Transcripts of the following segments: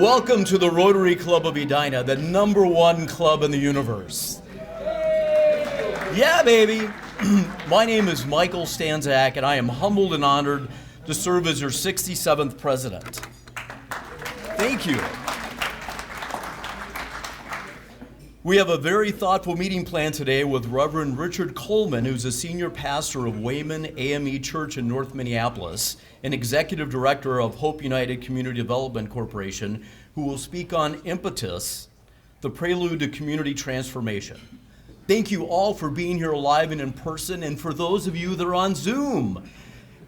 Welcome to the Rotary Club of Edina, the #1 club in the universe. Yeah, baby. My name is Michael Stanzak, and I am humbled and honored to serve as your 67th president. Thank you. We have a very thoughtful meeting planned today with Reverend Richard Coleman, who's a senior pastor of Wayman A.M.E. Church in North Minneapolis, and executive director of Hope United Community Development Corporation, who will speak on Impetus, the Prelude to Community Transformation. Thank you all for being here live and in person, and for those of you that are on Zoom.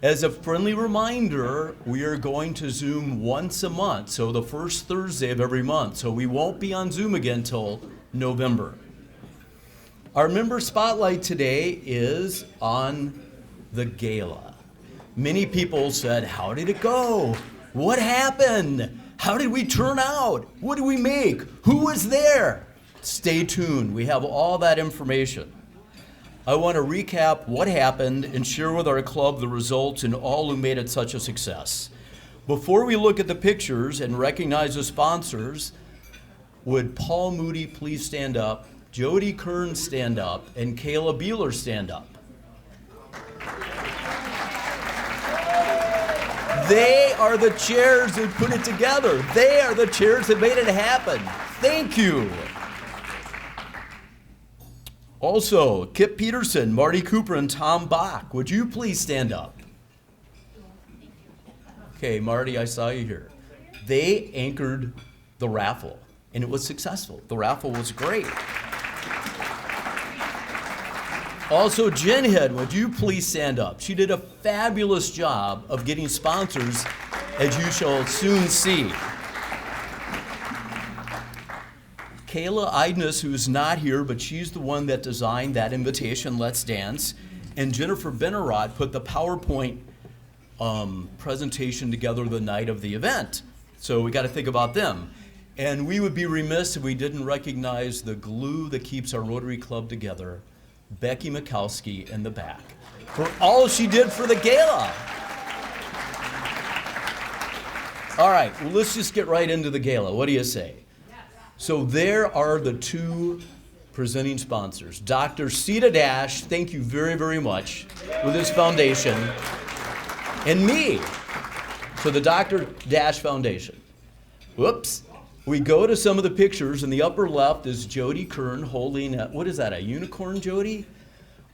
As a friendly reminder, we are going to Zoom once a month, so the first Thursday of every month, so we won't be on Zoom again until November. Our member spotlight today is on the Gala. Many people said, how did it go? What happened? How did we turn out? What did we make? Who was there? Stay tuned. We have all that information. I want to recap what happened and share with our club the results and all who made it such a success. Before we look at the pictures and recognize the sponsors, would Paul Moody please stand up, Jody Kern stand up, and Kayla Beeler stand up? They are the chairs that put it together. They are the chairs that made it happen. Thank you. Also, Kip Peterson, Marty Cooper, and Tom Bach, would you please stand up? Okay, Marty, I saw you here. They anchored the raffle, and it was successful. The raffle was great. Also, Jen Head, would you please stand up? She did a fabulous job of getting sponsors, as you shall soon see. Kayla Idness, who's not here, but she's the one that designed that invitation, Let's Dance, and Jennifer Benerod put the PowerPoint presentation together the night of the event. So we got to think about them. And we would be remiss if we didn't recognize the glue that keeps our Rotary Club together, Becky Mikowski in the back, for all she did for the Gala. All right, well, let's just get right into the Gala. What do you say? So there are the two presenting sponsors. Dr. Sita Dash, thank you very, very much, with his foundation, and me, for the Dr. Dash Foundation. Whoops. We go to some of the pictures. In the upper left is Jody Kern holding, what is that, a unicorn, Jody?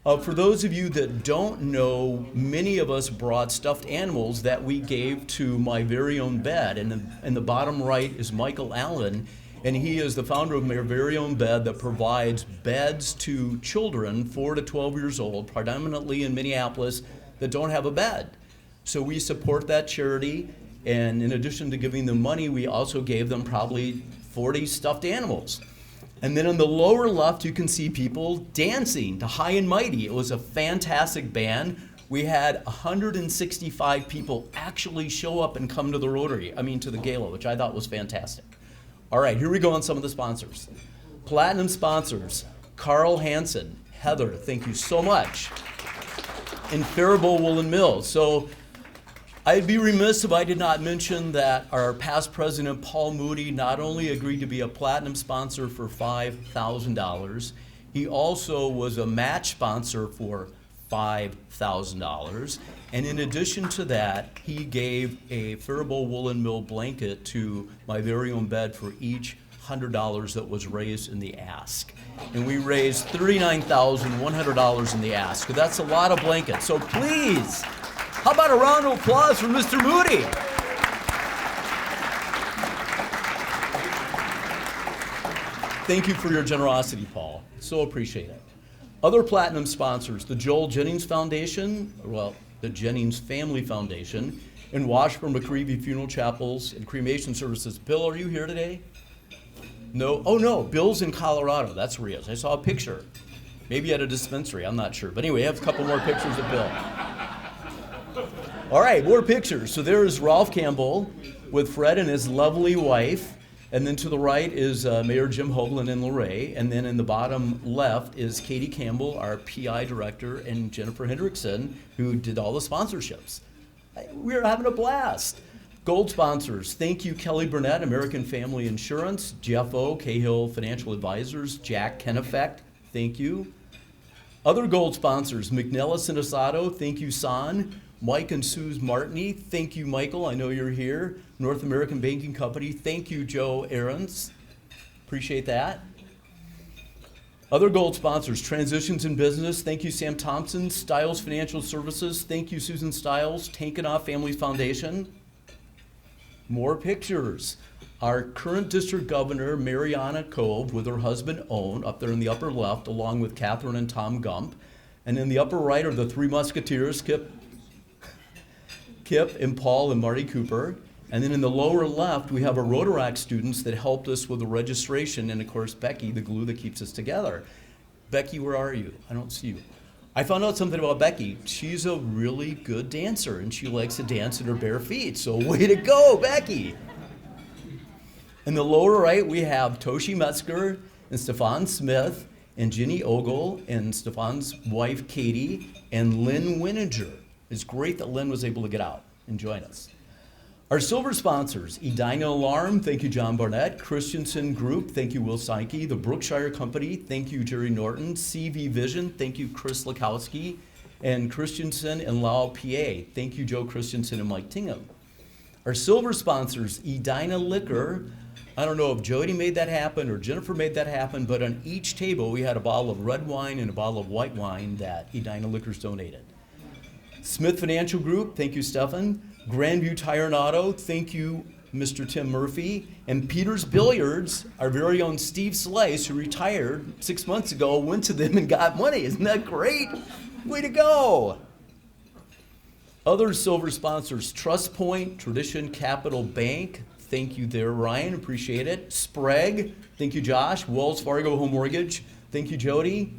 For those of you that don't know, many of us brought stuffed animals that we gave to My Very Own Bed. And in the bottom right is Michael Allen, and he is the founder of My Very Own Bed that provides beds to children 4 to 12 years old, predominantly in Minneapolis, that don't have a bed. So we support that charity. And in addition to giving them money, we also gave them probably 40 stuffed animals. And then in the lower left, you can see people dancing to High and Mighty. It was a fantastic band. We had 165 people actually show up and come to the to the Gala, which I thought was fantastic. All right, here we go on some of the sponsors. Platinum sponsors, Carl Hansen, Heather, thank you so much. And Faribault Woolen Mills. So I'd be remiss if I did not mention that our past president, Paul Moody, not only agreed to be a platinum sponsor for $5,000, he also was a match sponsor for $5,000. And in addition to that, he gave a Faribault Woolen Mill blanket to My Very Own Bed for each $100 that was raised in the ask. And we raised $39,100 in the ask. That's a lot of blankets. So please, how about a round of applause for Mr. Moody? Thank you for your generosity, Paul. So appreciate it. Other platinum sponsors, the Joel Jennings Foundation, the Jennings Family Foundation, and Washburn McCreevy Funeral Chapels and Cremation Services. Bill, are you here today? No? Oh, no. Bill's in Colorado. That's Ria's. I saw a picture. Maybe at a dispensary. I'm not sure. But anyway, I have a couple more pictures of Bill. All right, more pictures. So there is Rolf Campbell with Fred and his lovely wife. And then to the right is Mayor Jim Hoagland and Luray. And then in the bottom left is Katie Campbell, our PI director, and Jennifer Hendrickson, who did all the sponsorships. We are having a blast. Gold sponsors, thank you Kelly Burnett, American Family Insurance, Jeff O, Cahill Financial Advisors, Jack Keneffect, thank you. Other gold sponsors, McNellis and Asado, thank you San. Mike and Suze Martini, thank you Michael, I know you're here. North American Banking Company, thank you Joe Ahrens, appreciate that. Other gold sponsors, Transitions in Business, thank you Sam Thompson. Stiles Financial Services, thank you Susan Stiles. Tankinoff Families Foundation. More pictures. Our current district governor, Mariana Cove, with her husband Owen, up there in the upper left, along with Catherine and Tom Gump. And in the upper right are the three musketeers, Kip and Paul and Marty Cooper. And then in the lower left, we have our Rotary students that helped us with the registration, and of course, Becky, the glue that keeps us together. Becky, where are you? I don't see you. I found out something about Becky. She's a really good dancer, and she likes to dance in her bare feet, so way to go, Becky. In the lower right, we have Toshi Metzger and Stefan Smith and Ginny Ogle and Stefan's wife, Katie, and Lynn Wininger. It's great that Lynn was able to get out and join us. Our silver sponsors, Edina Alarm, thank you John Barnett, Christensen Group, thank you Will Seinke, the Brookshire Company, thank you Jerry Norton, CV Vision, thank you Chris Lakowski, and Christensen and Lau PA, thank you Joe Christensen and Mike Tingham. Our silver sponsors, Edina Liquor, I don't know if Jody made that happen or Jennifer made that happen, but on each table we had a bottle of red wine and a bottle of white wine that Edina Liquors donated. Smith Financial Group, thank you Stefan. Grandview Tire and Auto, thank you, Mr. Tim Murphy. And Peter's Billiards, our very own Steve Slice, who retired 6 months ago, went to them and got money. Isn't that great? Way to go. Other silver sponsors, Trust Point, Tradition Capital Bank, thank you there, Ryan, appreciate it. Sprague, thank you, Josh. Wells Fargo Home Mortgage, thank you, Jody.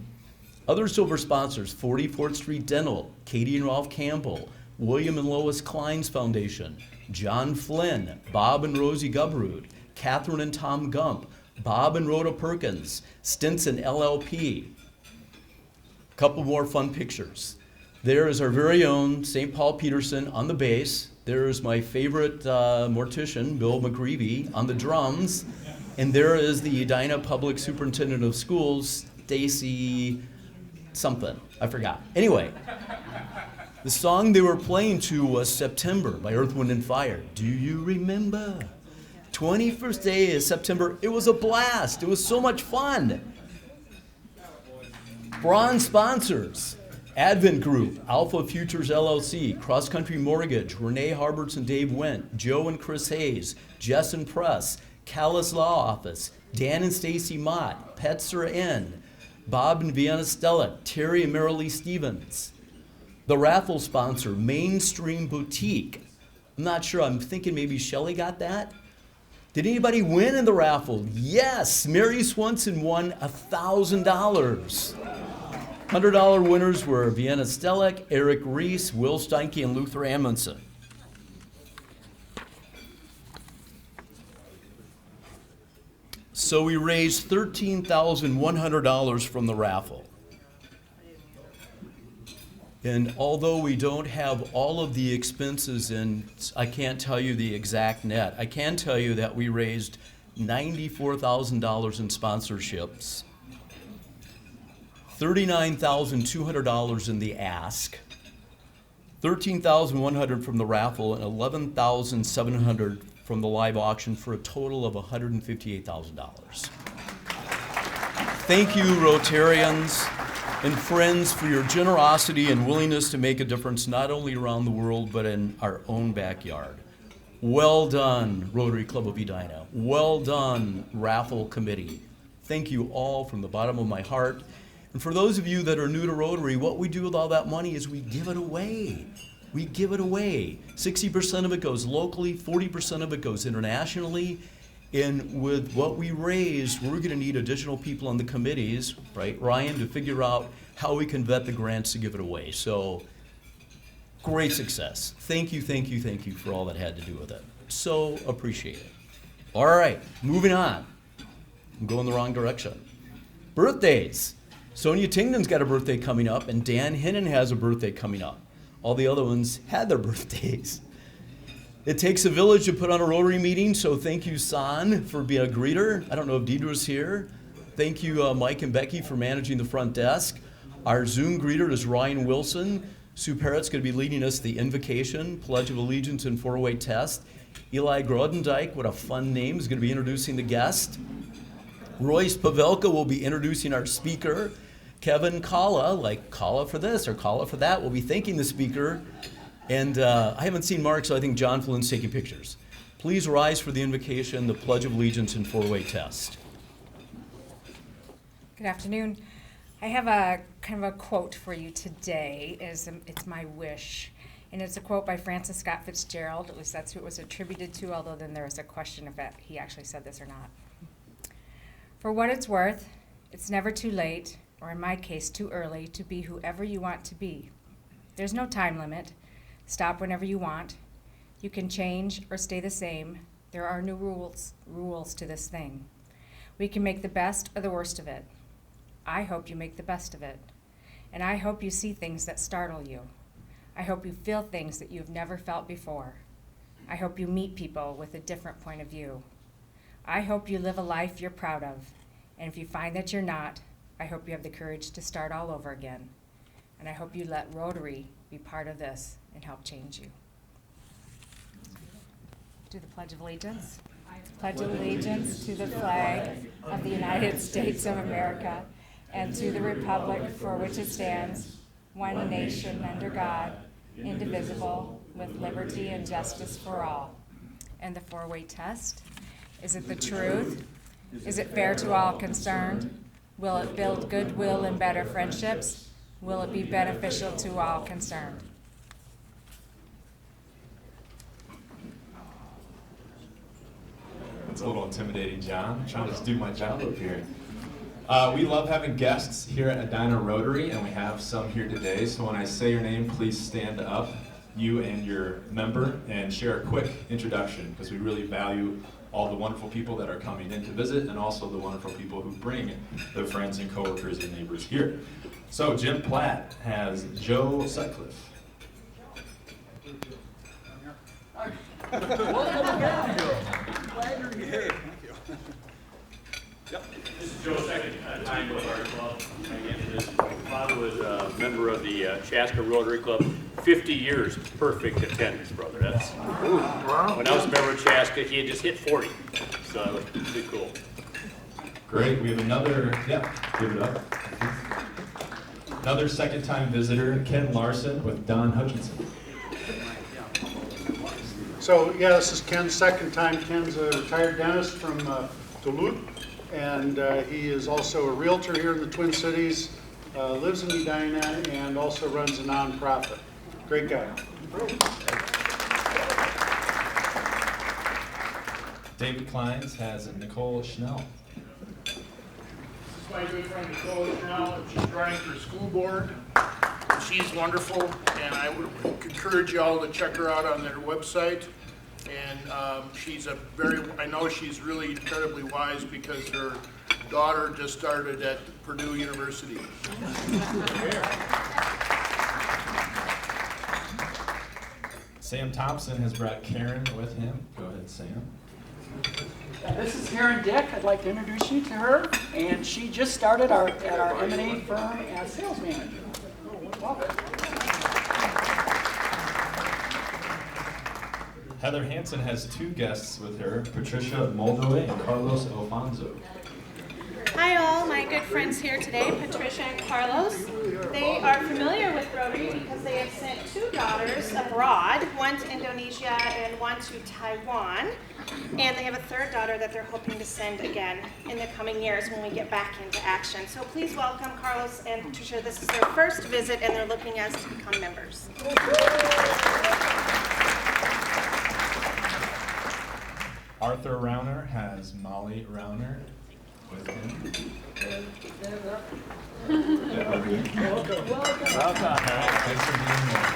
Other silver sponsors, 44th Street Dental, Katie and Ralph Campbell, William and Lois Klein's Foundation, John Flynn, Bob and Rosie Gubrud, Catherine and Tom Gump, Bob and Rhoda Perkins, Stinson LLP. A couple more fun pictures. There is our very own St. Paul Peterson on the bass. There is my favorite mortician, Bill McGreevy, on the drums. And there is the Edina Public Superintendent of Schools, Stacy something. I forgot. Anyway. The song they were playing to was September by Earth, Wind, and Fire. Do you remember? 21st day of September. It was a blast. It was so much fun. Bronze sponsors. Advent Group, Alpha Futures LLC, Cross Country Mortgage, Renee Harberts and Dave Wendt, Joe and Chris Hayes, Jess and Press, Callis Law Office, Dan and Stacy Mott, Petzer N, Bob and Vienna Stella, Terry and Marilee Stevens. The raffle sponsor, Mainstream Boutique. I'm not sure, I'm thinking maybe Shelley got that. Did anybody win in the raffle? Yes, Mary Swanson won $1,000. $100 winners were Vienna Stellek, Eric Reese, Will Steinke, and Luther Amundsen. So we raised $13,100 from the raffle. And although we don't have all of the expenses in, I can't tell you the exact net. I can tell you that we raised $94,000 in sponsorships, $39,200 in the ask, $13,100 from the raffle, and $11,700 from the live auction for a total of $158,000. Thank you, Rotarians and friends, for your generosity and willingness to make a difference not only around the world but in our own backyard. Well done, Rotary Club of Edina. Well done, Raffle Committee. Thank you all from the bottom of my heart. And for those of you that are new to Rotary, what we do with all that money is we give it away. We give it away. 60% of it goes locally, 40% of it goes internationally. And with what we raised, we're going to need additional people on the committees, right, Ryan, to figure out how we can vet the grants to give it away. So, great success. Thank you, thank you, thank you for all that had to do with it. So appreciate it. All right, moving on. I'm going the wrong direction. Birthdays. Sonia Tingdon's got a birthday coming up, and Dan Hinnon has a birthday coming up. All the other ones had their birthdays. It takes a village to put on a Rotary meeting, so thank you, San, for being a greeter. I don't know if Deidre's here. Thank you, Mike and Becky, for managing the front desk. Our Zoom greeter is Ryan Wilson. Sue Parrott's going to be leading us the Invocation, Pledge of Allegiance, and four-way test. Eli Groenendyk, what a fun name, is going to be introducing the guest. Royce Pavelka will be introducing our speaker. Kevin Kala, like Kala for this or Kala for that, will be thanking the speaker. And I haven't seen Mark, so I think John Flynn's taking pictures. Please rise for the invocation, the Pledge of Allegiance, and four-way test. Good afternoon. I have a kind of a quote for you today. It's my wish. And it's a quote by Francis Scott Fitzgerald. At least that's who it was attributed to, although then there was a question if he actually said this or not. For what it's worth, it's never too late, or in my case, too early, to be whoever you want to be. There's no time limit. Stop whenever you want. You can change or stay the same. There are no rules to this thing. We can make the best or the worst of it. I hope you make the best of it. And I hope you see things that startle you. I hope you feel things that you've never felt before. I hope you meet people with a different point of view. I hope you live a life you're proud of. And if you find that you're not, I hope you have the courage to start all over again. And I hope you let Rotary be part of this and help change you. Do the Pledge of Allegiance. I pledge allegiance to the flag of the United States of America and to the republic for which it stands, one nation under God, indivisible, with liberty and justice for all. And the four-way test. Is it the truth? Is it fair to all concerned? Will it build goodwill and better friendships? Will it be beneficial to all concerned? It's a little intimidating, John. I'm trying to just do my job up here. We love having guests here at Edina Rotary, and we have some here today. So when I say your name, please stand up, you and your member, and share a quick introduction, because we really value all the wonderful people that are coming in to visit, and also the wonderful people who bring their friends and coworkers and neighbors here. So Jim Platt has Joe Sutcliffe. This is Joe's second time with our club. My father was a member of the Chaska Rotary Club. 50 years, perfect attendance, brother. That's wow. When I was a member of Chaska, he had just hit 40, so that was pretty cool. Great. We have another. Yeah, give it up. Another second-time visitor, Ken Larson with Don Hutchinson. So, yeah, this is Ken's second time. Ken's a retired dentist from Duluth, and he is also a realtor here in the Twin Cities, lives in Edina, and also runs a nonprofit. Great guy. David Kleins has Nicole Schnell. This is my good friend Nicole Schnell. She's running for school board. She's wonderful, and I would encourage you all to check her out on their website. And I know she's really incredibly wise because her daughter just started at Purdue University. Sam Thompson has brought Kern with him. Go ahead, Sam. This is Karen Dick. I'd like to introduce you to her. And she just started at our A.M.E firm as sales manager. Welcome. Heather Hansen has two guests with her, Patricia Moldaway and Carlos Alfonso. Hi all, my good friends here today, Patricia and Carlos. They are familiar with Rotary because they have sent two daughters abroad, one to Indonesia and one to Taiwan. And they have a third daughter that they're hoping to send again in the coming years when we get back into action. So please welcome Carlos and Patricia. This is their first visit and they're looking as to become members. Arthur Rauner has Molly Rauner with him. Welcome. Thanks for being here.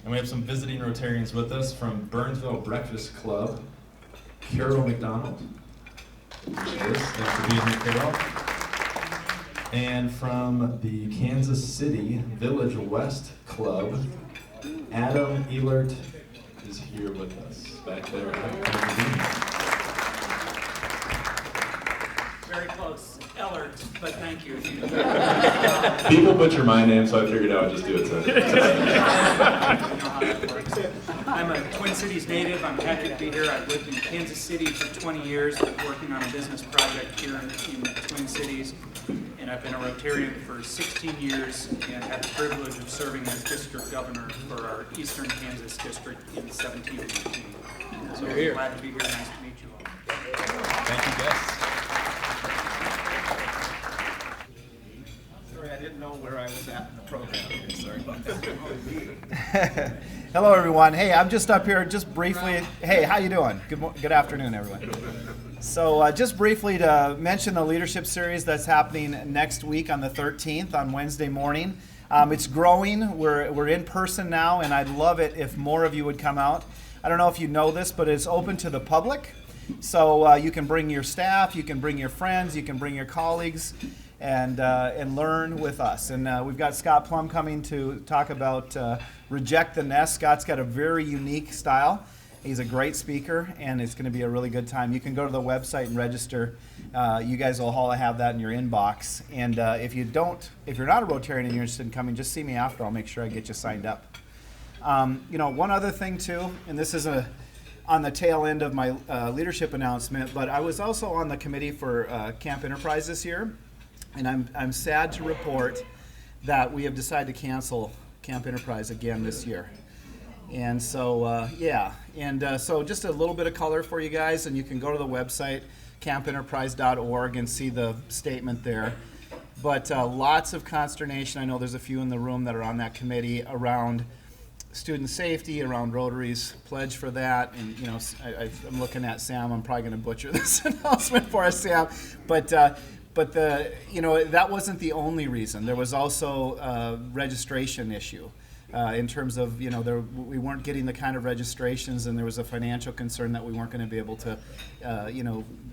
And we have some visiting Rotarians with us from Burnsville Breakfast Club, Carol McDonald. Thanks for being here, Carol. And from the Kansas City Village West Club, Adam Elert is here with us back there. Very close, Ellert, but thank you. People butcher my name, so I figured I would just do it today. I'm a Twin Cities native. I'm happy to be here. I've lived in Kansas City for 20 years, working on a business project here in the Twin Cities. And I've been a Rotarian for 16 years and had the privilege of serving as district governor for our Eastern Kansas district in 17 and 18. So I'm glad to be here. Nice to meet you all. Thank you, guys. Sorry, I didn't know where I was at in the program. Sorry about that. Hello, everyone. Hey, I'm just up here just briefly. Hey, how you doing? Good afternoon, everyone. So just briefly to mention the leadership series that's happening next week on the 13th on Wednesday morning. It's growing. We're in person now, and I'd love it if more of you would come out. I don't know if you know this, but it's open to the public. So you can bring your staff, you can bring your friends, you can bring your colleagues, and learn with us. And we've got Scott Plum coming to talk about Reject the Nest. Scott's got a very unique style. He's a great speaker, and it's going to be a really good time. You can go to the website and register. You guys will all have that in your inbox. And if you're not a Rotarian and you're interested in coming, just see me after. I'll make sure I get you signed up. One other thing too, and this is on the tail end of my leadership announcement, but I was also on the committee for Camp Enterprise this year, and I'm sad to report that we have decided to cancel Camp Enterprise again this year. And so, so just a little bit of color for you guys, and you can go to the website, campenterprise.org, and see the statement there. But lots of consternation. I know there's a few in the room that are on that committee around student safety, around Rotary's pledge for that. And, I'm looking at Sam. I'm probably going to butcher this announcement for us, Sam. But that wasn't the only reason. There was also a registration issue. In terms of, we weren't getting the kind of registrations, and there was a financial concern that we weren't going to be able to,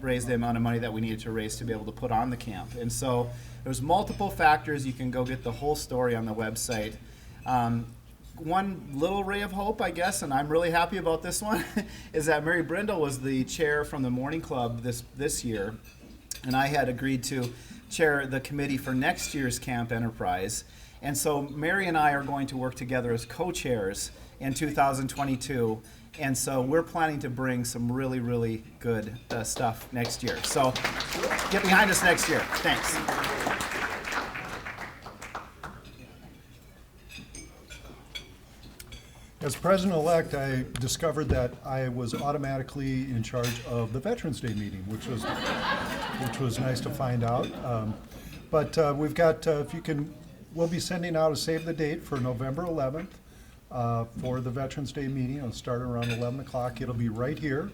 raise the amount of money that we needed to raise to be able to put on the camp. And so there's multiple factors. You can go get the whole story on the website. One little ray of hope, I guess, and I'm really happy about this one, is that Mary Brindle was the chair from the morning club this year, and I had agreed to chair the committee for next year's Camp Enterprise. And so Mary and I are going to work together as co-chairs in 2022. And so we're planning to bring some really, really good stuff next year. So get behind us next year. Thanks. As president-elect, I discovered that I was automatically in charge of the Veterans Day meeting, which was nice to find out. But we've got, we'll be sending out a save the date for November 11th for the Veterans Day meeting. It'll start around 11 o'clock. It'll be right here.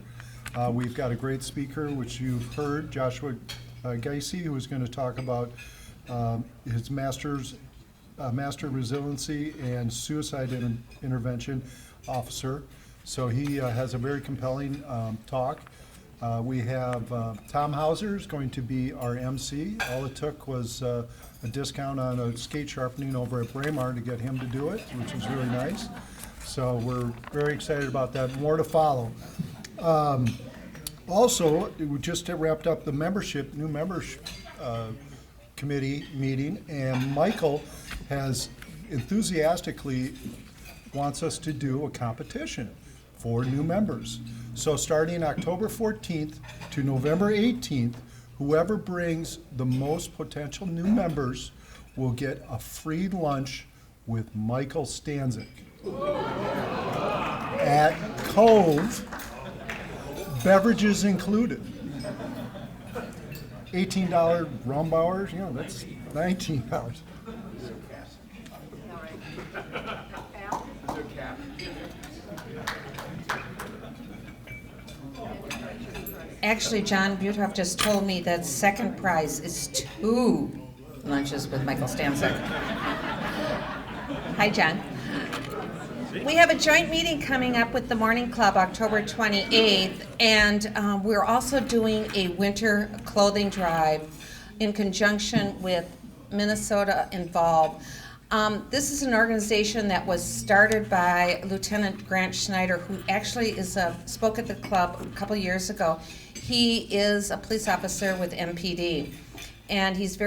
We've got a great speaker, which you've heard, Joshua Geisey, who is going to talk about his Master Resiliency and Suicide Intervention Officer. So he has a very compelling talk. We have Tom Hauser is going to be our MC. All it took was a discount on a skate sharpening over at Braemar to get him to do it, which is really nice. So we're very excited about that. More to follow. Also, we just wrapped up the new members committee meeting, and Michael has enthusiastically wants us to do a competition for new members. So starting October 14th to November 18th, whoever brings the most potential new members will get a free lunch with Michael Stanzak at Cove, beverages included. $18 rum hours, that's $19. Actually, John Butoff just told me that second prize is 2 lunches with Michael Stanzak. Hi, John. We have a joint meeting coming up with the Morning Club October 28th, and we're also doing a winter clothing drive in conjunction with Minnesota Involved. This is an organization that was started by Lieutenant Grant Schneider, who actually spoke at the club a couple years ago. He is a police officer with MPD, and his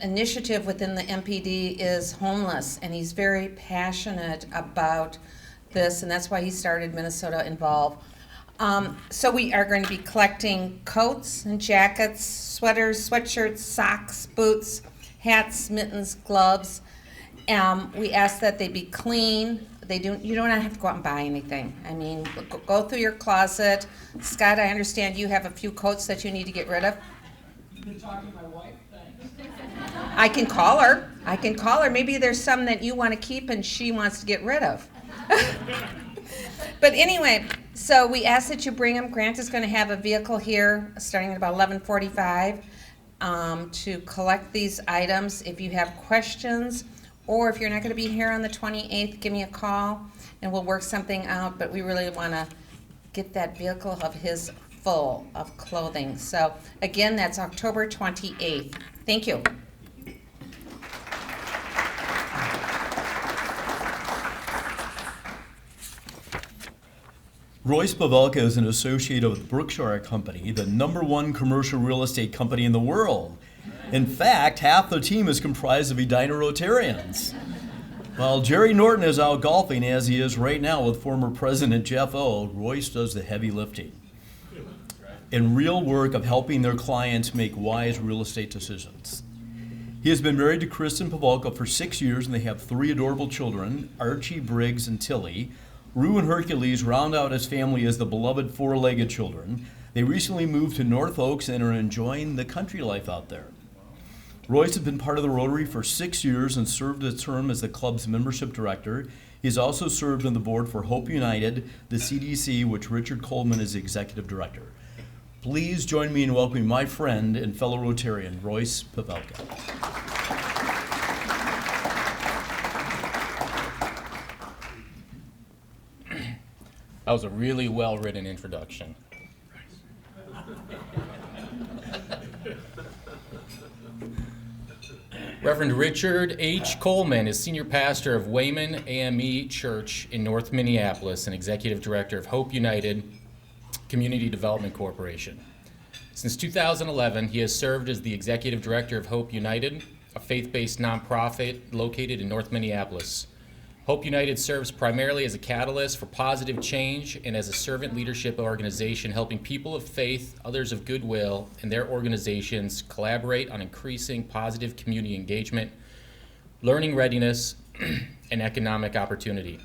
initiative within the MPD is homeless, and he's very passionate about this, and that's why he started Minnesota Involve. So we are going to be collecting coats and jackets, sweaters, sweatshirts, socks, boots, hats, mittens, gloves. We ask that they be clean. You don't have to go out and buy anything. I mean, go through your closet. Scott, I understand you have a few coats that you need to get rid of. You've been talking to my wife, thanks. I can call her. Maybe there's some that you want to keep and she wants to get rid of. But anyway, so we ask that you bring them. Grant is going to have a vehicle here starting at about 11:45 to collect these items. If you have questions, or if you're not going to be here on the 28th, give me a call and we'll work something out. But we really want to get that vehicle of his full of clothing. So again, that's October 28th. Thank you. Royce Pavelka is an associate of Brookshire Company, the #1 commercial real estate company in the world. In fact, half the team is comprised of Edina Rotarians. While Jerry Norton is out golfing, as he is right now with former President Jeff O., Royce does the heavy lifting and real work of helping their clients make wise real estate decisions. He has been married to Kristen Pavelka for 6 years, and they have 3 adorable children, Archie, Briggs, and Tilly. Rue and Hercules round out his family as the beloved 4-legged children. They recently moved to North Oaks and are enjoying the country life out there. Royce has been part of the Rotary for 6 years and served a term as the club's membership director. He's also served on the board for Hope United, the CDC, which Richard Coleman is the executive director. Please join me in welcoming my friend and fellow Rotarian, Royce Pavelka. That was a really well-written introduction. Reverend Richard H. Coleman is senior pastor of Wayman A.M.E. Church in North Minneapolis and executive director of Hope United Community Development Corporation. Since 2011, he has served as the executive director of Hope United, a faith-based nonprofit located in North Minneapolis. Hope United serves primarily as a catalyst for positive change and as a servant leadership organization helping people of faith, others of goodwill, and their organizations collaborate on increasing positive community engagement, learning readiness, and economic opportunity.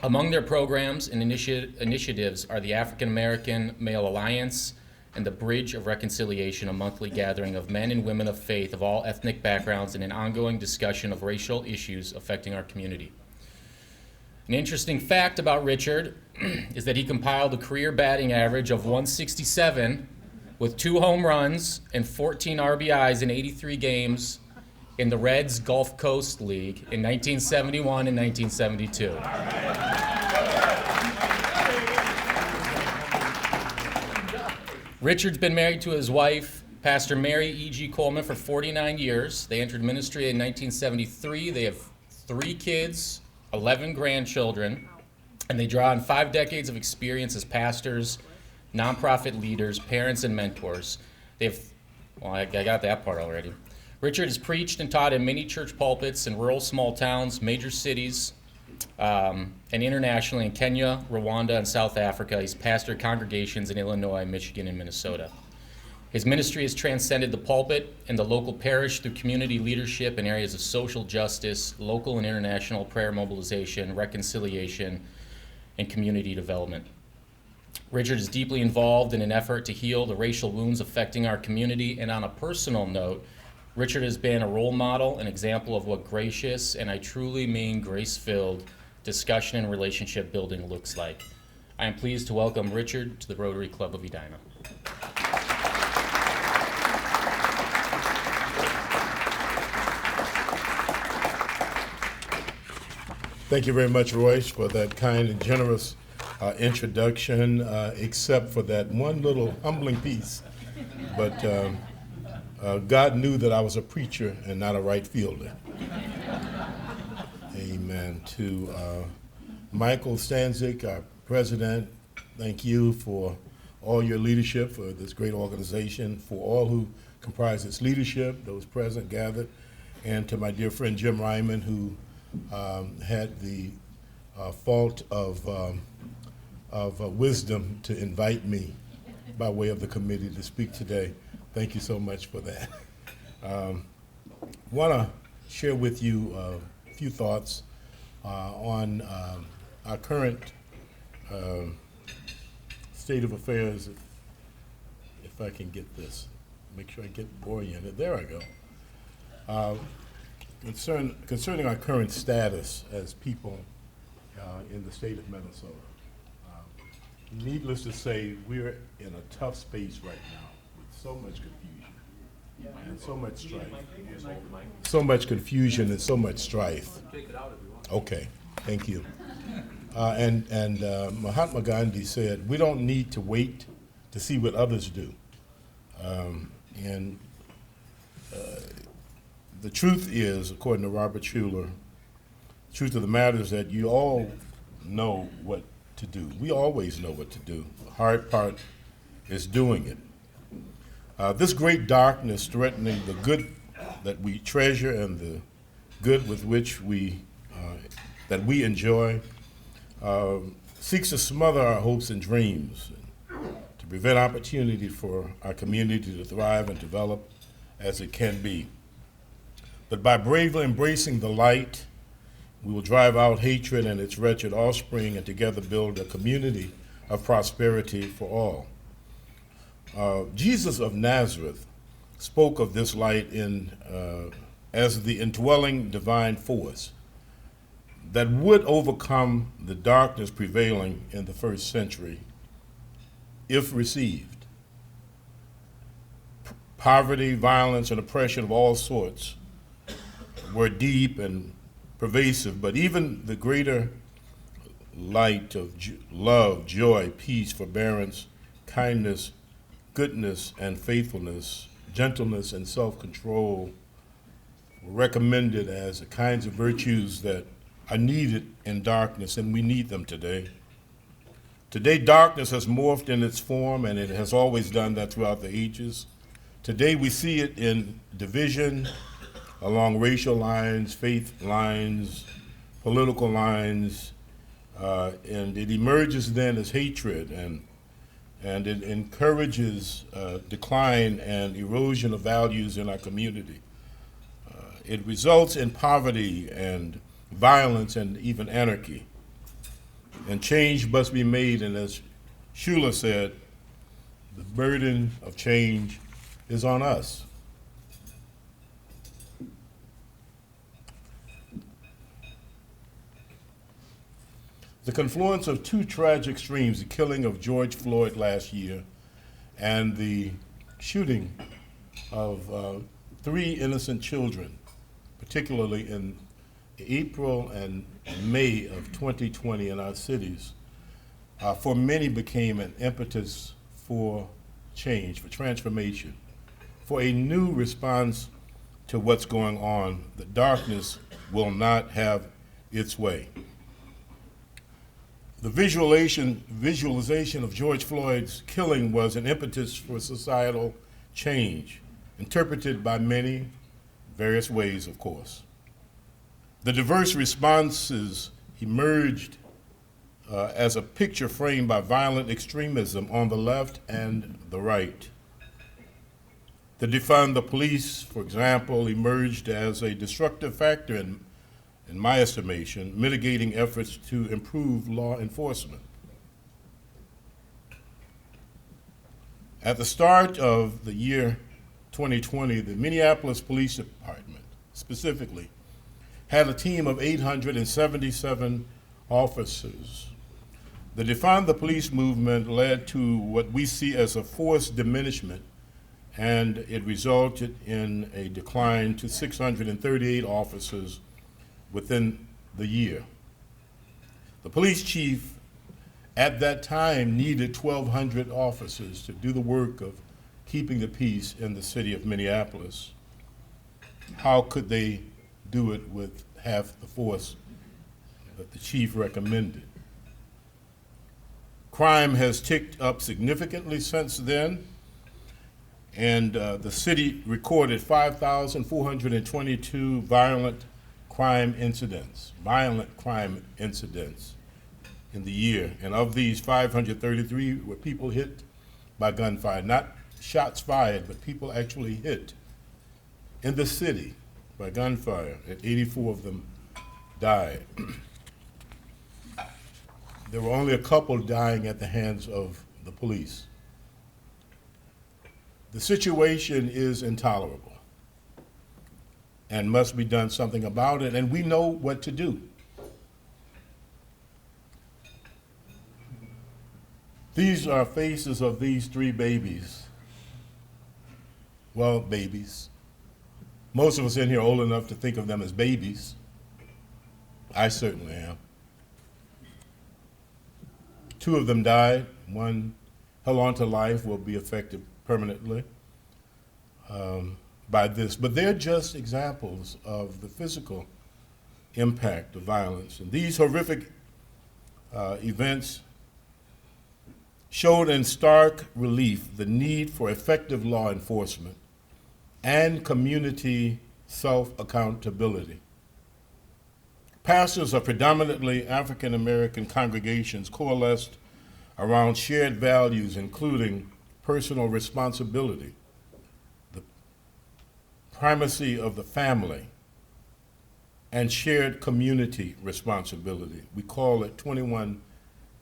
Among their programs and initiatives are the African American Male Alliance and the Bridge of Reconciliation, a monthly gathering of men and women of faith of all ethnic backgrounds and an ongoing discussion of racial issues affecting our community. An interesting fact about Richard is that he compiled a career batting average of 167 with 2 home runs and 14 RBIs in 83 games in the Reds Gulf Coast League in 1971 and 1972. Richard's been married to his wife, Pastor Mary E.G. Coleman, for 49 years. They entered ministry in 1973. They have 3 kids, 11 grandchildren, and they draw on 5 decades of experience as pastors, nonprofit leaders, parents, and mentors. I got that part already. Richard has preached and taught in many church pulpits in rural small towns, major cities, and internationally in Kenya, Rwanda, and South Africa. He's pastored congregations in Illinois, Michigan, and Minnesota. His ministry has transcended the pulpit and the local parish through community leadership in areas of social justice, local and international prayer mobilization, reconciliation, and community development. Richard is deeply involved in an effort to heal the racial wounds affecting our community, and on a personal note, Richard has been a role model, an example of what gracious, and I truly mean grace-filled, discussion and relationship building looks like. I am pleased to welcome Richard to the Rotary Club of Edina. Thank you very much, Royce, for that kind and generous introduction, except for that one little humbling piece. But God knew that I was a preacher and not a right fielder. Amen. To Michael Stanzak, our president, thank you for all your leadership for this great organization, for all who comprise its leadership, those present, gathered, and to my dear friend Jim Ryman, who had the fault of wisdom to invite me by way of the committee to speak today. Thank you so much for that. Want to share with you a few thoughts on our current state of affairs. If I can get this, make sure I get oriented. There I go. Concerning our current status as people in the state of Minnesota. Needless to say, we're in a tough space right now with so much confusion and so much strife. So much confusion and so much strife. Okay, thank you. And Mahatma Gandhi said, we don't need to wait to see what others do. The truth is, according to Robert Schuller, the truth of the matter is that you all know what to do. We always know what to do. The hard part is doing it. This great darkness threatening the good that we treasure and the good with which that we enjoy seeks to smother our hopes and dreams, to prevent opportunity for our community to thrive and develop as it can be. But by bravely embracing the light, we will drive out hatred and its wretched offspring and together build a community of prosperity for all. Jesus of Nazareth spoke of this light as the indwelling divine force that would overcome the darkness prevailing in the first century if received. Poverty, violence, and oppression of all sorts were deep and pervasive, but even the greater light of love, joy, peace, forbearance, kindness, goodness, and faithfulness, gentleness, and self-control were recommended as the kinds of virtues that are needed in darkness, and we need them today. Today, darkness has morphed in its form, and it has always done that throughout the ages. Today, we see it in division along racial lines, faith lines, political lines, and it emerges then as hatred, and it encourages decline and erosion of values in our community. It results in poverty and violence and even anarchy. And change must be made, and as Schuller said, the burden of change is on us. The confluence of two tragic streams, the killing of George Floyd last year and the shooting of 3 innocent children, particularly in April and May of 2020 in our cities, for many became an impetus for change, for transformation, for a new response to what's going on. The darkness will not have its way. The visualization of George Floyd's killing was an impetus for societal change, interpreted by many, various ways, of course. The diverse responses emerged as a picture framed by violent extremism on the left and the right. The defund the police, for example, emerged as a destructive factor in my estimation, mitigating efforts to improve law enforcement. At the start of the year 2020, the Minneapolis Police Department, specifically, had a team of 877 officers. The Defund the Police movement led to what we see as a forced diminishment, and it resulted in a decline to 638 officers within the year. The police chief at that time needed 1,200 officers to do the work of keeping the peace in the city of Minneapolis, how could they do it with half the force that the chief recommended? Crime has ticked up significantly since then, and the city recorded 5,422 violent crime incidents in the year. And of these, 533 were people hit by gunfire, not shots fired, but people actually hit in the city by gunfire, and 84 of them died. There were only a couple dying at the hands of the police. The situation is intolerable and must be done something about it, and we know what to do. These are faces of these three babies. Well, babies. Most of us in here are old enough to think of them as babies. I certainly am. Two of them died. One held on to life, will be affected permanently by this. But they're just examples of the physical impact of violence. And these horrific events showed in stark relief the need for effective law enforcement and community self-accountability. Pastors of predominantly African American congregations coalesced around shared values, including personal responsibility, the primacy of the family, and shared community responsibility. We call it 21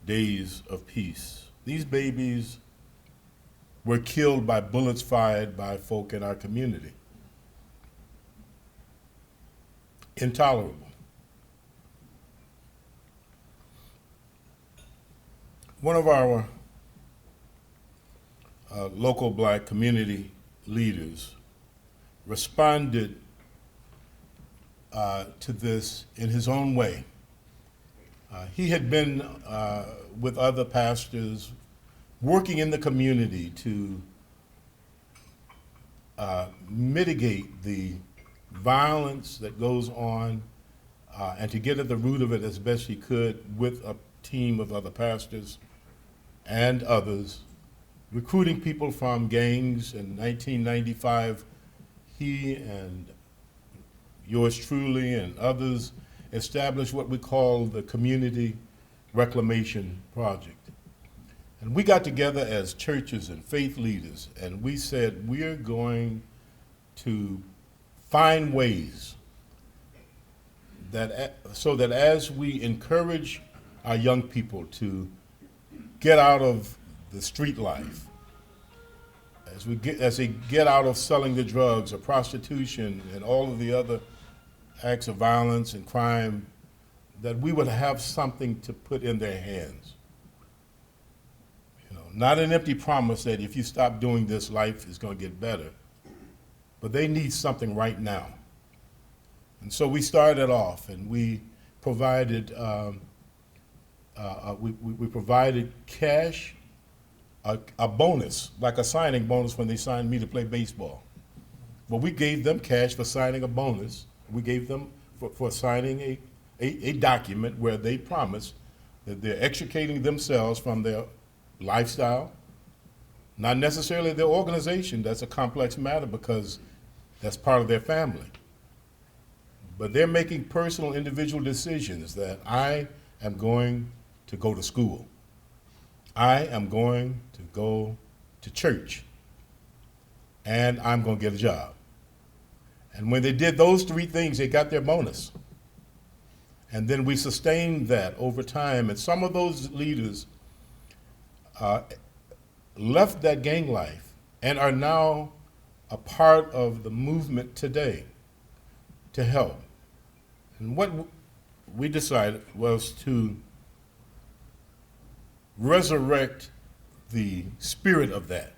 Days of Peace. These babies were killed by bullets fired by folk in our community. Intolerable. One of our local black community leaders responded to this in his own way. He had been with other pastors working in the community to mitigate the violence that goes on and to get at the root of it as best he could with a team of other pastors and others, recruiting people from gangs. In 1995, he and yours truly and others established what we call the Community Reclamation Project. And we got together as churches and faith leaders, and we said we're going to find ways that so that as we encourage our young people to get out of the street life, as they get out of selling the drugs or prostitution and all of the other acts of violence and crime, that we would have something to put in their hands. You know, not an empty promise that if you stop doing this, life is going to get better, but they need something right now. And so we started off, and we provided we provided cash, a bonus, like a signing bonus when they signed me to play baseball. Well, we gave them cash for signing a bonus. We gave them for signing a document where they promised that they're extricating themselves from their lifestyle, not necessarily their organization. That's a complex matter because that's part of their family. But they're making personal, individual decisions that I am going to go to school. I am going to go to church. And I'm going to get a job. And when they did those three things, they got their bonus. And then we sustained that over time. And some of those leaders left that gang life and are now a part of the movement today to help. And what we decided was to resurrect the spirit of that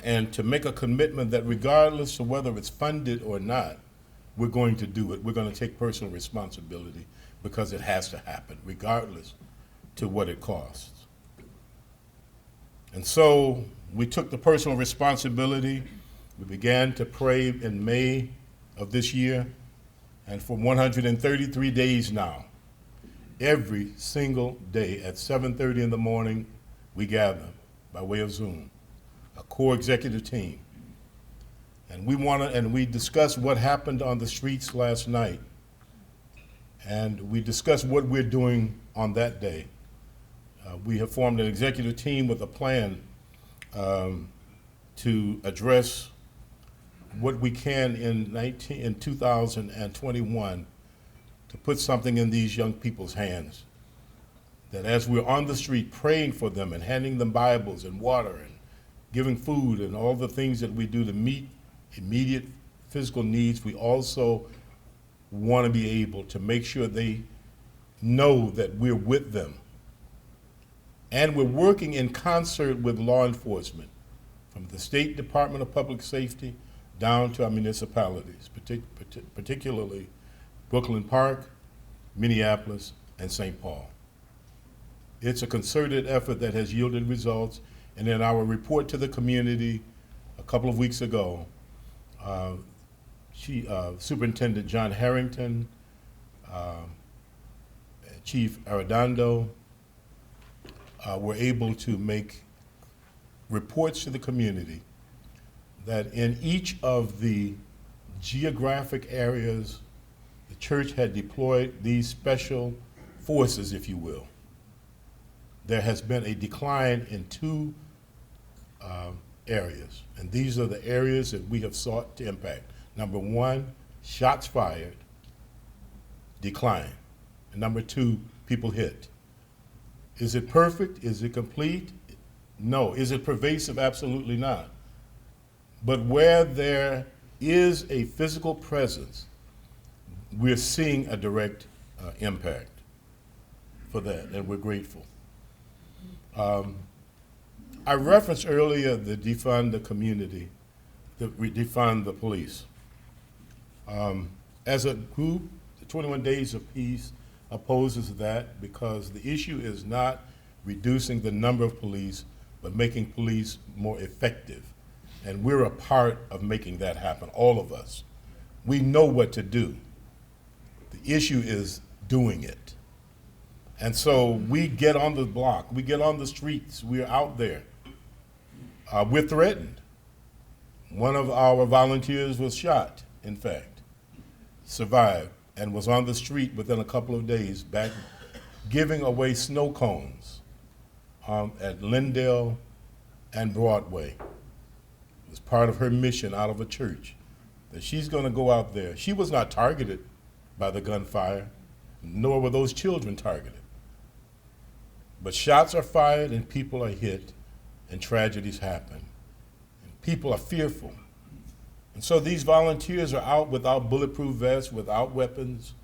and to make a commitment that regardless of whether it's funded or not, we're going to do it. We're going to take personal responsibility because it has to happen, regardless to what it costs. And so we took the personal responsibility. We began to pray in May of this year, and for 133 days now, every single day at 7:30 in the morning, we gather by way of Zoom, a core executive team. And we discussed what happened on the streets last night. And we discussed what we're doing on that day. We have formed an executive team with a plan to address what we can in 2021 to put something in these young people's hands. That as we're on the street praying for them and handing them Bibles and water and giving food and all the things that we do to meet immediate physical needs, we also want to be able to make sure they know that we're with them. And we're working in concert with law enforcement, from the State Department of Public Safety down to our municipalities, particularly Brooklyn Park, Minneapolis, and St. Paul. It's a concerted effort that has yielded results, and in our report to the community a couple of weeks ago, Superintendent John Harrington, Chief Arredondo, were able to make reports to the community that in each of the geographic areas the church had deployed these special forces, if you will, there has been a decline in two areas. And these are the areas that we have sought to impact. Number one, shots fired, decline. And number two, people hit. Is it perfect? Is it complete? No. Is it pervasive? Absolutely not. But where there is a physical presence, we're seeing a direct impact for that, and we're grateful. I referenced earlier the defund the community, the defund the police. As a group, the 21 Days of Peace opposes that because the issue is not reducing the number of police, but making police more effective. And we're a part of making that happen, all of us. We know what to do. The issue is doing it. And so we get on the block, we get on the streets, we're out there. We're threatened. One of our volunteers was shot, in fact, survived, and was on the street within a couple of days back giving away snow cones at Lindale and Broadway. It was part of her mission out of a church, that she's going to go out there. She was not targeted by the gunfire, nor were those children targeted. But shots are fired and people are hit and tragedies happen. And people are fearful. And so these volunteers are out without bulletproof vests, without weapons,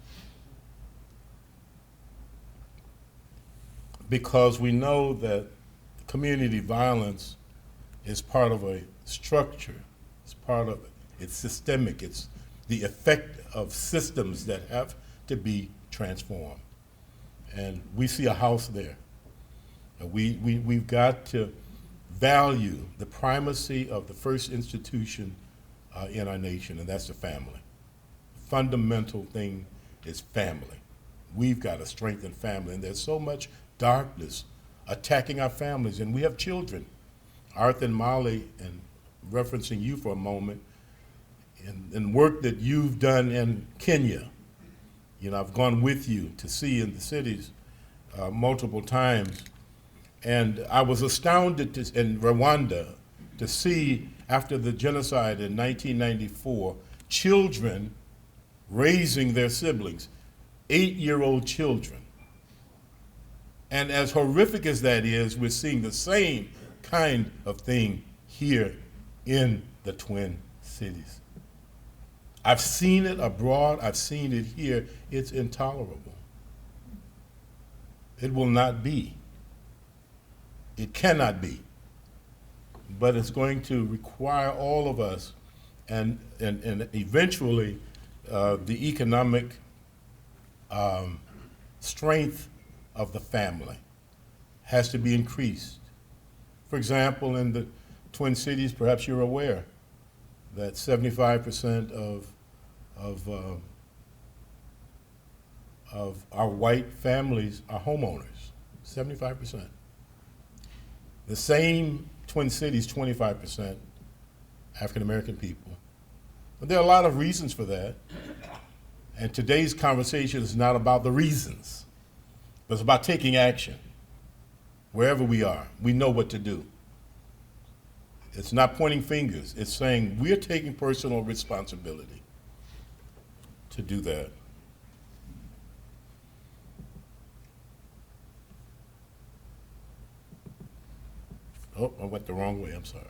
because we know that community violence is part of a structure. It's part of it. It's systemic. It's the effect of systems that have to be transformed. And we see a house there. And we've got to value the primacy of the first institution in our nation, and that's the family. Fundamental thing is family. We've got to strengthen family, and there's so much darkness attacking our families, and we have children. Arthur and Molly, and referencing you for a moment, in work that you've done in Kenya. You know, I've gone with you to see in the cities multiple times, and I was astounded in Rwanda to see, after the genocide in 1994, children raising their siblings, 8-year-old children. And as horrific as that is, we're seeing the same kind of thing here in the Twin Cities. I've seen it abroad, I've seen it here. It's intolerable. It will not be. It cannot be. But it's going to require all of us, and eventually the economic strength of the family has to be increased. For example, in the Twin Cities, perhaps you're aware that 75% of our white families are homeowners, 75%. The same Twin Cities, 25% African American people. But there are a lot of reasons for that. And today's conversation is not about the reasons, but it's about taking action. Wherever we are, we know what to do. It's not pointing fingers. It's saying we're taking personal responsibility to do that. Oh, I went the wrong way, I'm sorry.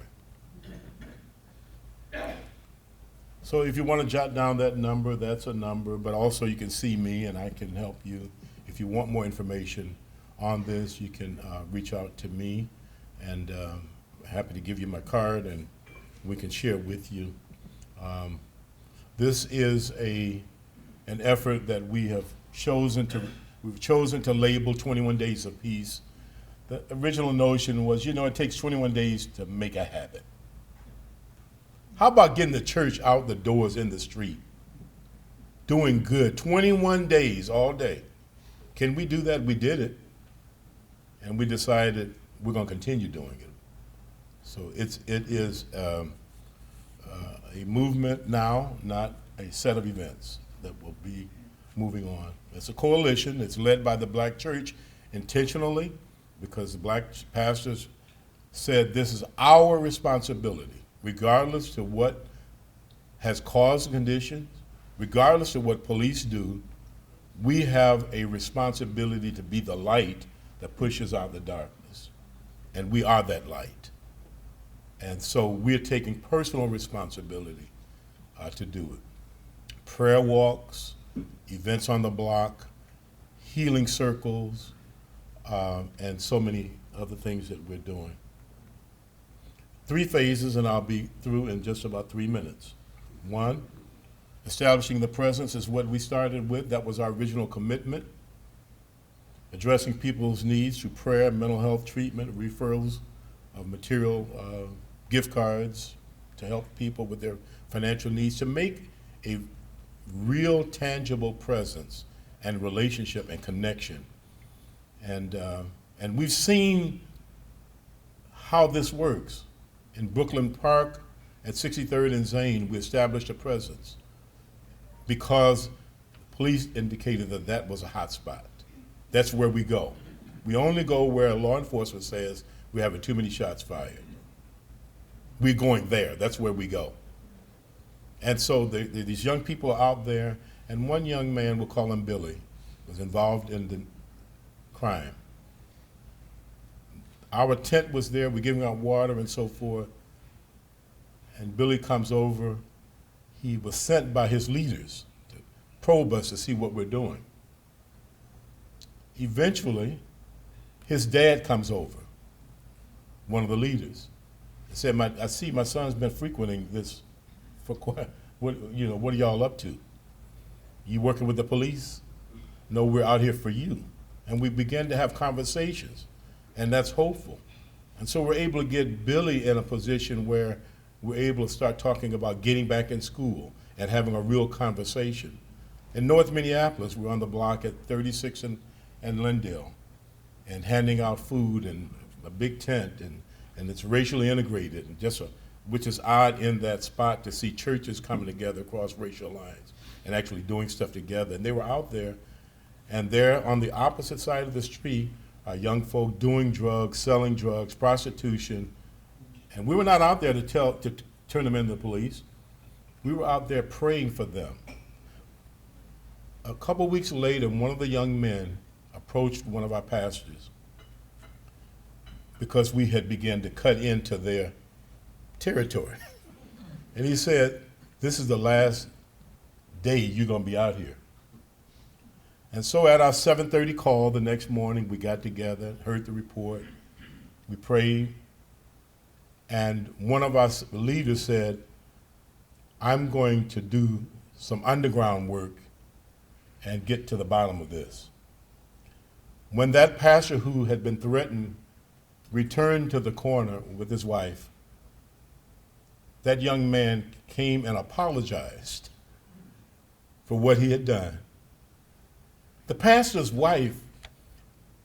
So if you want to jot down that number, that's a number, but also you can see me and I can help you. If you want more information on this, you can reach out to me, and happy to give you my card and we can share with you. This is an effort that we've chosen to label 21 Days of Peace. The original notion was, it takes 21 days to make a habit. How about getting the church out the doors in the street, doing good, 21 days all day? Can we do that? We did it, and we decided we're going to continue doing it. So it is a movement now, not a set of events that will be moving on. It's a coalition. It's led by the Black church intentionally, because the Black pastors said this is our responsibility, regardless of what has caused the conditions, regardless of what police do. We have a responsibility to be the light that pushes out the darkness, and we are that light. And so we're taking personal responsibility to do it. Prayer walks, events on the block, healing circles, and so many other things that we're doing. 3 phases, and I'll be through in just about 3 minutes. 1, establishing the presence is what we started with. That was our original commitment. Addressing people's needs through prayer, mental health treatment, referrals of material gift cards to help people with their financial needs, to make a real tangible presence and relationship and connection. And we've seen how this works. In Brooklyn Park at 63rd and Zane, we established a presence because police indicated that that was a hot spot. That's where we go. We only go where law enforcement says we're having too many shots fired. We're going there. That's where we go. And so these young people are out there, and one young man, we'll call him Billy, was involved in the crime. Our tent was there, we're giving out water and so forth, and Billy comes over. He was sent by his leaders to probe us to see what we're doing. Eventually, his dad comes over, one of the leaders, and said, I see my son's been frequenting this for quite, what are y'all up to? You working with the police? No, we're out here for you. And we began to have conversations, and that's hopeful. And so we're able to get Billy in a position where we're able to start talking about getting back in school and having a real conversation. In North Minneapolis, we're on the block at 36 and Lindale, and handing out food and a big tent, and it's racially integrated, and which is odd in that spot to see churches coming together across racial lines and actually doing stuff together. And they were out there, and there on the opposite side of the street are young folk doing drugs, selling drugs, prostitution. And we were not out there to turn them into the police. We were out there praying for them. A couple weeks later, one of the young men approached one of our pastors because we had begun to cut into their territory. And he said, "This is the last day you're going to be out here." And so at our 7:30 call the next morning, we got together, heard the report, we prayed, and one of our leaders said, "I'm going to do some underground work and get to the bottom of this." When that pastor who had been threatened returned to the corner with his wife, that young man came and apologized for what he had done. The pastor's wife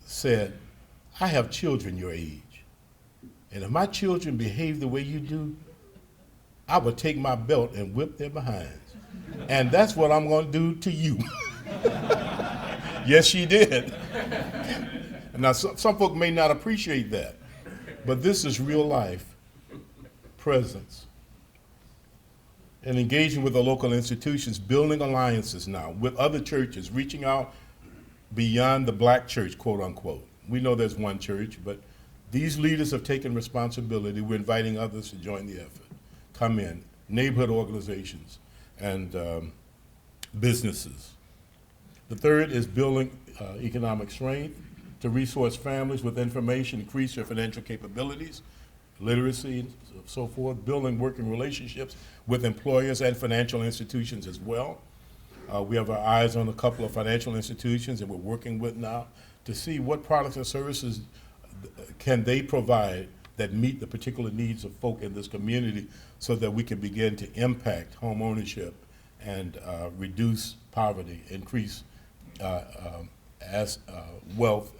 said, I have children your age, and if my children behave the way you do, I would take my belt and whip their behinds. And that's what I'm going to do to you. Yes, she did. Now, some folk may not appreciate that, but this is real life presence. And engaging with the local institutions, building alliances now with other churches, reaching out beyond the black church, quote unquote. We know there's one church, but these leaders have taken responsibility. We're inviting others to join the effort. Come in, neighborhood organizations and businesses. The third is building economic strength to resource families with information, increase their financial capabilities, literacy, and so forth, building working relationships with employers and financial institutions as well. We have our eyes on a couple of financial institutions that we're working with now to see what products and services can they provide that meet the particular needs of folk in this community so that we can begin to impact home ownership and reduce poverty, increase wealth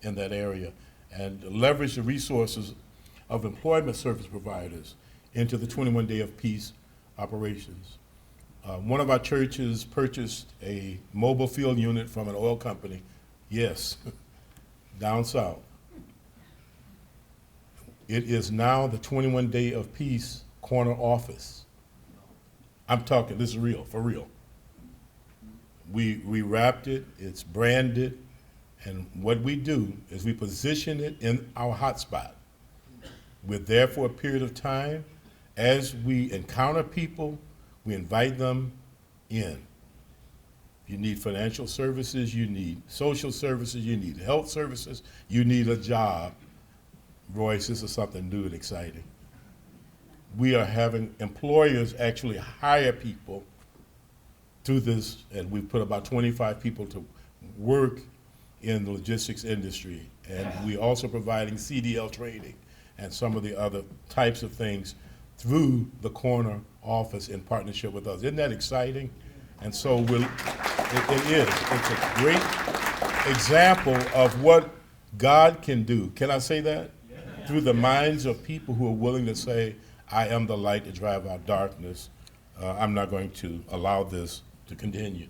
in that area, and leverage the resources of employment service providers into the 21 Day of Peace operations. One of our churches purchased a mobile field unit from an oil company, yes, down south. It is now the 21 Day of Peace corner office. I'm talking, this is real, for real. We wrapped it, it's branded, and what we do is we position it in our hotspot. We're there for a period of time. As we encounter people, we invite them in. You need financial services, you need social services, you need health services, you need a job. Royce, this is something new and exciting. We are having employers actually hire people through this, and we've put about 25 people to work in the logistics industry. And we're also providing CDL training and some of the other types of things through the corner office in partnership with us. Isn't that exciting? And so it is. It's a great example of what God can do. Can I say that? Yeah. Through the minds of people who are willing to say, I am the light to drive out darkness. I'm not going to allow this to continue.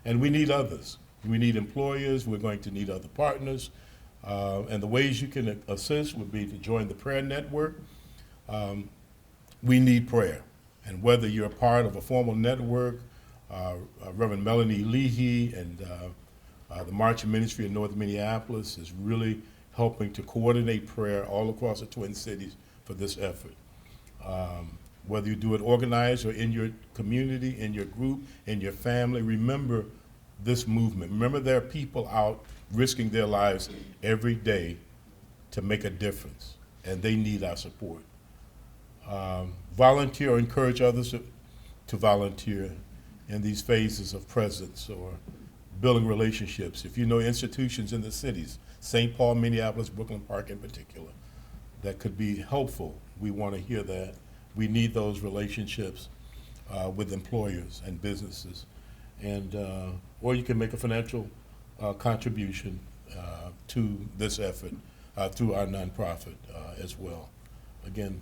And we need others. We need employers. We're going to need other partners. And the ways you can assist would be to join the prayer network. We need prayer. And whether you're a part of a formal network, Reverend Melanie Leahy and the Marching Ministry in North Minneapolis is really helping to coordinate prayer all across the Twin Cities for this effort. Whether you do it organized or in your community, in your group, in your family, remember this movement. Remember there are people out risking their lives every day to make a difference, and they need our support. Volunteer or encourage others to volunteer in these phases of presence or building relationships. If you know institutions in the cities, St. Paul, Minneapolis, Brooklyn Park in particular, that could be helpful, we want to hear that. We need those relationships with employers and businesses. And, or you can make a financial contribution to this effort through our nonprofit as well. Again,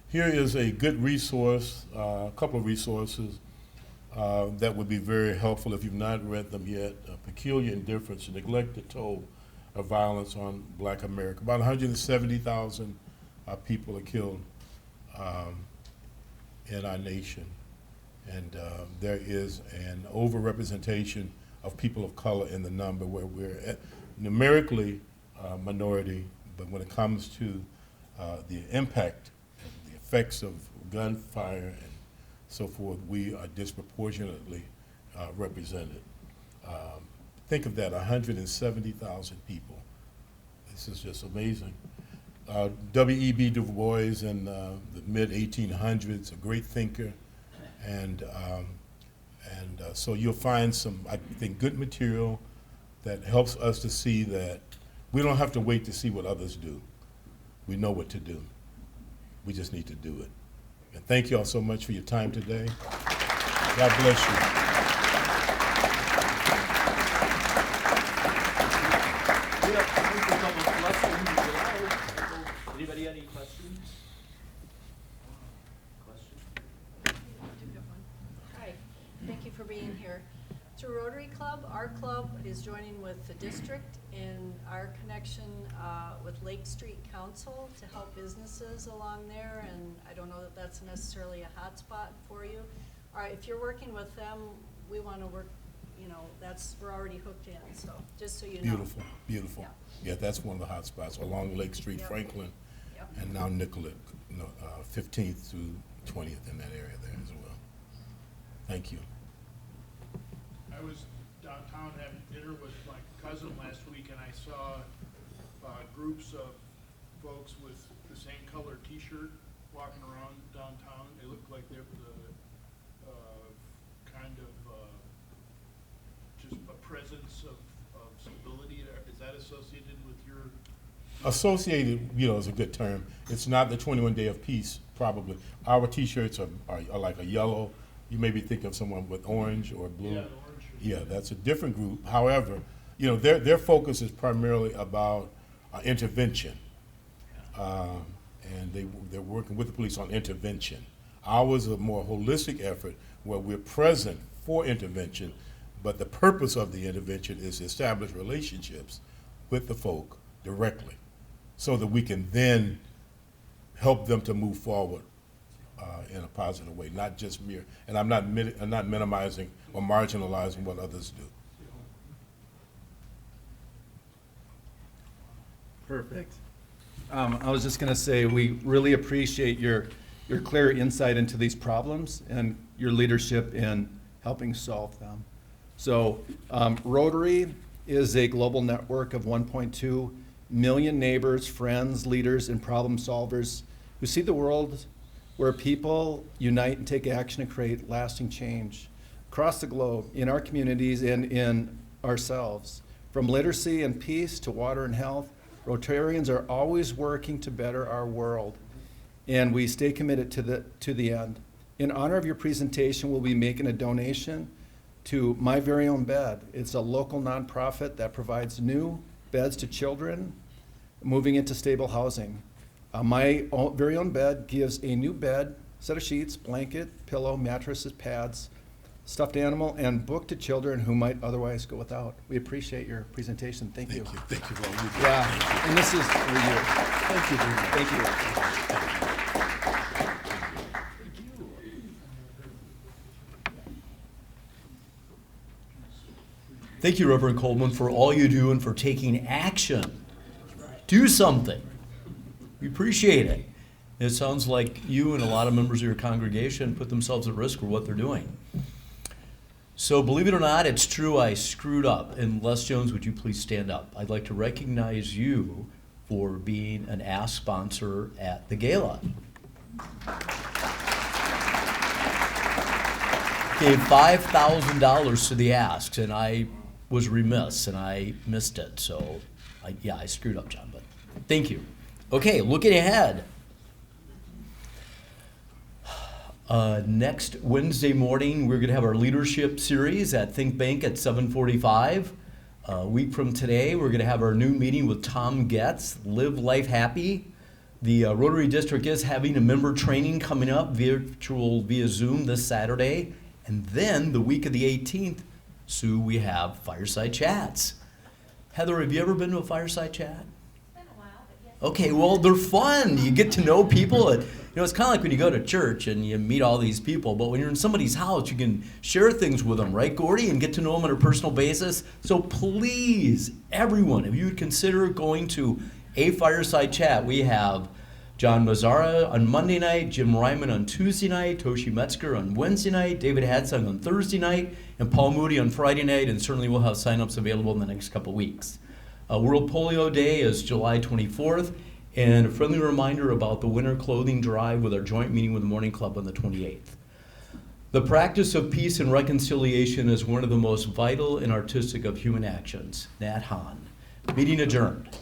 here is a good resource, a couple of resources that would be very helpful if you've not read them yet. Peculiar Indifference, a Neglected Toll of Violence on Black America. About 170,000 people are killed in our nation. And there is an overrepresentation of people of color in the number where we're numerically minority, but when it comes to the impact, the effects of gunfire and so forth, we are disproportionately represented. Think of that, 170,000 people. This is just amazing. W.E.B. Du Bois in the mid-1800s, a great thinker, and so you'll find some, I think, good material that helps us to see that we don't have to wait to see what others do. We know what to do. We just need to do it. And thank you all so much for your time today. God bless you. We have time for a couple of questions. Anybody got any questions? Hi, thank you for being here. Through Rotary Club, our club is joining with the district in our connection with Lake Street Council to help businesses along there, and I don't know that that's necessarily a hot spot for you. All right, if you're working with them, we want to work, you know, we're already hooked in, so just so you know. Beautiful, beautiful. Yeah, that's one of the hot spots along Lake Street, Franklin, and now Nicollet, 15th through 20th in that area there as well. Thank you. I was downtown having dinner with my cousin last week, and I saw groups of folks with the same color T-shirt walking around downtown. They looked like they were kind of just a presence of civility. Is that associated with your? Associated, is a good term. It's not the 21 Day of Peace, probably. Our T-shirts are like a yellow. You maybe think of someone with orange or blue. Yeah, Yeah, that's a different group. However, their focus is primarily about intervention, and they're working with the police on intervention. Ours is a more holistic effort where we're present for intervention, but the purpose of the intervention is to establish relationships with the folk directly, so that we can then help them to move forward in a positive way, not just mere. And I'm not minimizing or marginalizing what others do. Perfect. I was just going to say we really appreciate your clear insight into these problems and your leadership in helping solve them. So Rotary is a global network of 1.2 million neighbors, friends, leaders, and problem solvers who see the world where people unite and take action to create lasting change across the globe, in our communities and in ourselves. From literacy and peace to water and health, Rotarians are always working to better our world, and we stay committed to the end. In honor of your presentation, we'll be making a donation to My Very Own Bed. It's a local nonprofit that provides new beds to children moving into stable housing. My Very Own Bed gives a new bed, set of sheets, blanket, pillow, mattresses, pads, stuffed animal, and book to children who might otherwise go without. We appreciate your presentation. Thank you. Thank you for all you do. Yeah, and this is for you. Thank you very much. Thank you. Thank you, Reverend Coleman, for all you do and for taking action. Do something. We appreciate it. It sounds like you and a lot of members of your congregation put themselves at risk for what they're doing. So believe it or not, it's true, I screwed up. And Les Jones, would you please stand up? I'd like to recognize you for being an Ask sponsor at the Gala. Gave $5,000 to the Asks, and I was remiss, and I missed it. So, I screwed up, John, but thank you. Okay, looking ahead. Next Wednesday morning, we're going to have our leadership series at Think Bank at 7:45. A week from today, we're going to have our new meeting with Tom Getz, Live Life Happy. The Rotary District is having a member training coming up, virtual via Zoom this Saturday. And then the week of the 18th, Sue, we have Fireside Chats. Heather, have you ever been to a Fireside Chat? Okay, well, they're fun. You get to know people. It's kind of like when you go to church and you meet all these people, but when you're in somebody's house, you can share things with them, right, Gordy, and get to know them on a personal basis. So please, everyone, if you would consider going to a Fireside Chat, we have John Mazzara on Monday night, Jim Ryman on Tuesday night, Toshi Metzger on Wednesday night, David Hadsung on Thursday night, and Paul Moody on Friday night, and certainly we'll have signups available in the next couple weeks. World Polio Day is July 24th, and a friendly reminder about the winter clothing drive with our joint meeting with the Morning Club on the 28th. The practice of peace and reconciliation is one of the most vital and artistic of human actions. Nat Hahn. Meeting adjourned.